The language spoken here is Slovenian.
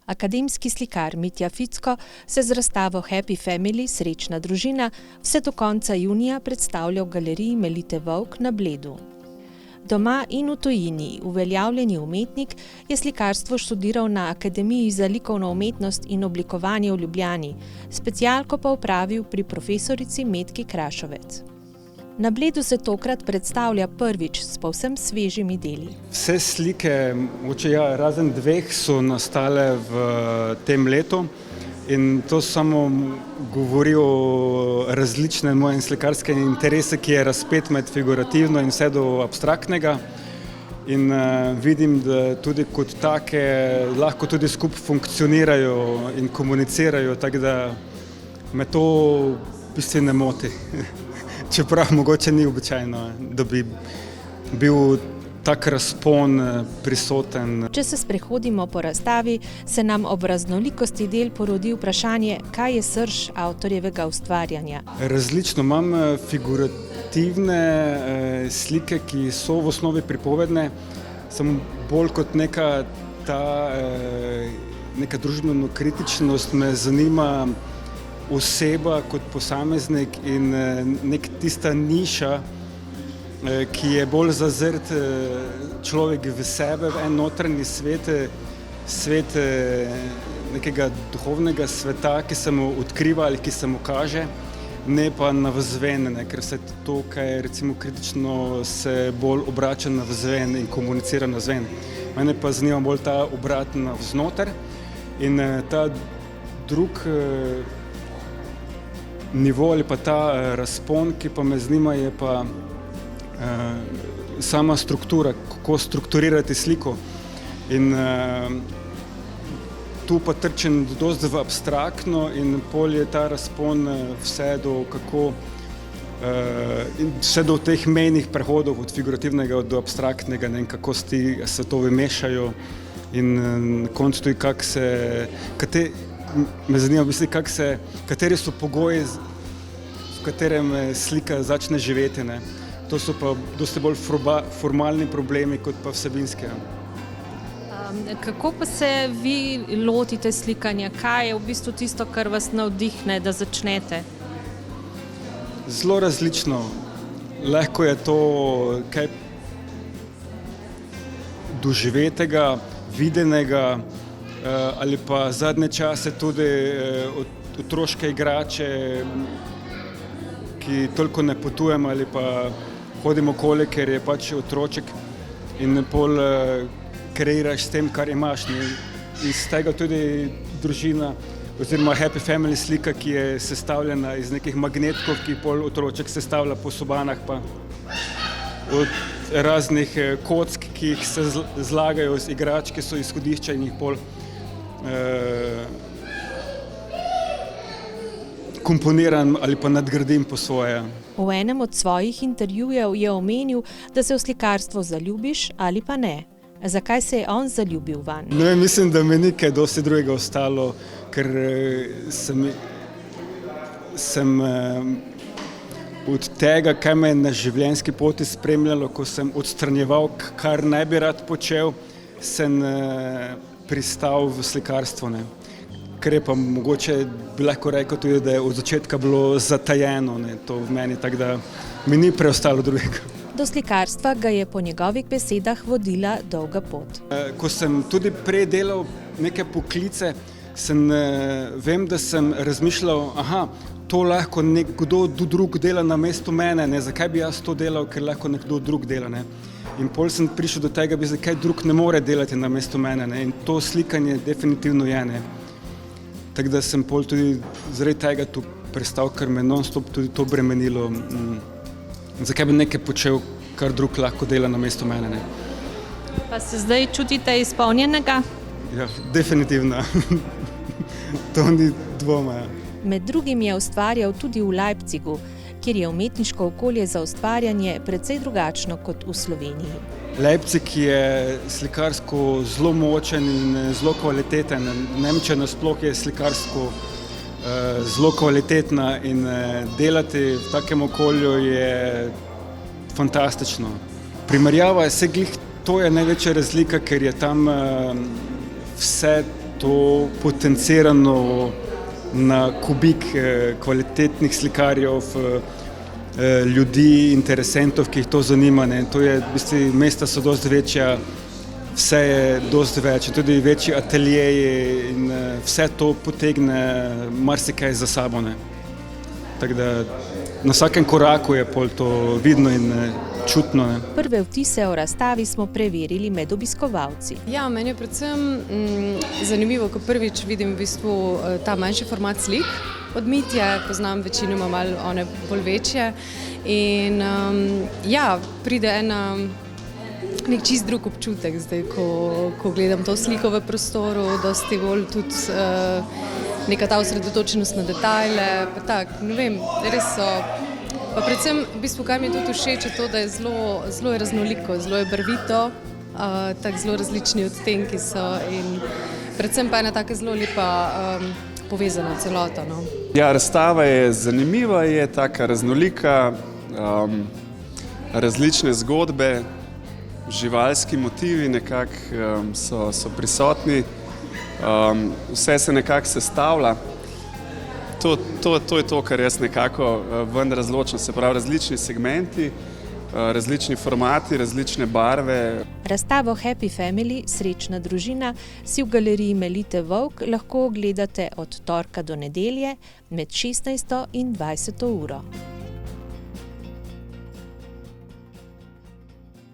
Akademski slikar Mitja Ficko se z razstavo Happy Family, srečna družina, vse do konca junija predstavlja v galeriji Melite Vovk na Bledu. Doma in v tujini uveljavljeni umetnik je slikarstvo študiral na Akademiji za likovno umetnost in oblikovanje v Ljubljani, specialko pa opravil pri profesorici Metki Krašovec. Na Bledu se tokrat predstavlja prvič s povsem svežimi deli. Vse slike, razen dveh, so nastale v tem letu in to samo govori o različne moje slikarske interese, ki je razpet med figurativno in vse do abstraktnega. In vidim, da tudi kot take lahko tudi skupaj funkcionirajo in komunicirajo, tako da me to v bistvu ne moti. Čeprav mogoče ni običajno, da bi bil tak razpon prisoten. Če se sprehodimo po razstavi, se nam ob raznolikosti del porodi vprašanje, kaj je srž avtorjevega ustvarjanja. Različno. Imam figurativne slike, ki so v osnovi pripovedne, samo bolj kot neka družbeno kritičnost me zanima oseba kot posameznik in nek tista niša, ki je bolj zazrt človek v sebe, v en notranji svet nekega duhovnega sveta, ki se mu odkriva ali ki se mu kaže, ne pa navzven, ker vse to, kaj je recimo kritično, se bolj obrača navzven in komunicira navzven. Mene pa zanima bolj ta obrat navznoter in ta drug nivo ali pa ta razpon, ki pa me zanima, je pa sama struktura, kako strukturirati sliko. In tu pa trčem dosti v abstraktno in pol je ta razpon vse do teh mejnih prehodov od figurativnega do abstraktnega, ne, kako se ti svetovi mešajo in na koncu tudi me zanima, kateri so pogoji, v katerem slika začne živeti. Ne. To so pa dosti bolj formalni problemi kot pa vsebinski. Kako pa se vi lotite slikanja? Kaj je v bistvu tisto, kar vas navdihne, da začnete? Zelo različno. Lahko je to kaj doživetega, videnega, ali pa zadnje čase tudi otroške igrače, ki toliko ne potujemo ali pa hodimo okoli, ker je pač otroček in pol kreiraš s tem, kar imaš. Iz tega tudi družina oziroma Happy Family slika, ki je sestavljena iz nekih magnetkov, ki pol otroček sestavlja po sobanah, pa od raznih kock, ki jih se zlagajo iz igrač, ki so izhodišča in jih pol komponiram ali pa nadgradim po svoje. V enem od svojih intervjujev je omenil, da se v slikarstvo zaljubiš ali pa ne. Zakaj se je on zaljubil vanj? Mislim, da mi ni kaj dosti drugega ostalo, ker sem od tega, kaj me je na življenjski poti spremljalo, ko sem odstranjeval, kar ne bi rad počel, sem pristal v slikarstvo. Ne. Ker je pa mogoče bi lahko rekel tudi, da je od začetka bilo zatajeno, ne, to v meni, tako da mi ni preostalo drugega. Do slikarstva ga je po njegovih besedah vodila dolga pot. Ko sem tudi prej delal neke poklice, vem, da sem razmišljal, to lahko nekdo drug dela namesto mene, ne, zakaj bi jaz to delal, ker lahko nekdo drug dela. Ne. In pol sem prišel do tega, da kaj drug ne more delati namesto mene, ne, in to slikanje definitivno je. Ne. Tako da sem pol tudi zaradi tega tu prestal, ker me non-stop tudi to bremenilo. Zakaj bi nekaj počel, kar drug lahko dela namesto mene. Ne. Pa se zdaj čutite izpolnjenega? Ja, definitivno. To ni dvoma. Med drugim je ustvarjal tudi v Leipzigu, kjer je umetniško okolje za ustvarjanje precej drugačno kot v Sloveniji. Leipzig je slikarsko zelo močen in zelo kvaliteten. Nemčija nasploh je slikarsko zelo kvalitetna in delati v takem okolju je fantastično. Primerjava je glih, to je največja razlika, ker je tam vse to potencirano na kubik kvalitetnih slikarjev, ljudi, interesentov, ki jih to zanima. Ne. To je, v bistvu, mesta so dosti večja, vse je dosti več, tudi večji ateljeji in vse to potegne marsikaj za sabo. Ne. Tako da na vsakem koraku je pol to vidno in čutno. Ne. Prve vtise o razstavi smo preverili med obiskovalci. Ja, meni je predvsem zanimivo, ko prvič vidim v bistvu ta manjši format slik. Od Mitje poznam večinoma malo one bolj večje in pride nek čist drug občutek zdaj, ko gledam to sliko v prostoru, dosti bolj tudi neka ta osredotočenost na detajle, pa tak, ne vem, res so. Pa predvsem, v bistvu, kar mi je tudi všeč, je to, da je zelo raznoliko, zelo je barvito, tako zelo različni odtenki so in predvsem pa je ena taka zelo lepa povezana celota. No. Ja, razstava je zanimiva, je taka raznolika, različne zgodbe, živalski motivi nekako so prisotni, vse se nekako sestavlja. To je to, kar jaz nekako ven razločam, se pravi različni segmenti, različni formati, različne barve. Razstavo Happy Family, srečna družina, si v galeriji Melite Vovk lahko ogledate od torka do nedelje med 16. in 20. uro.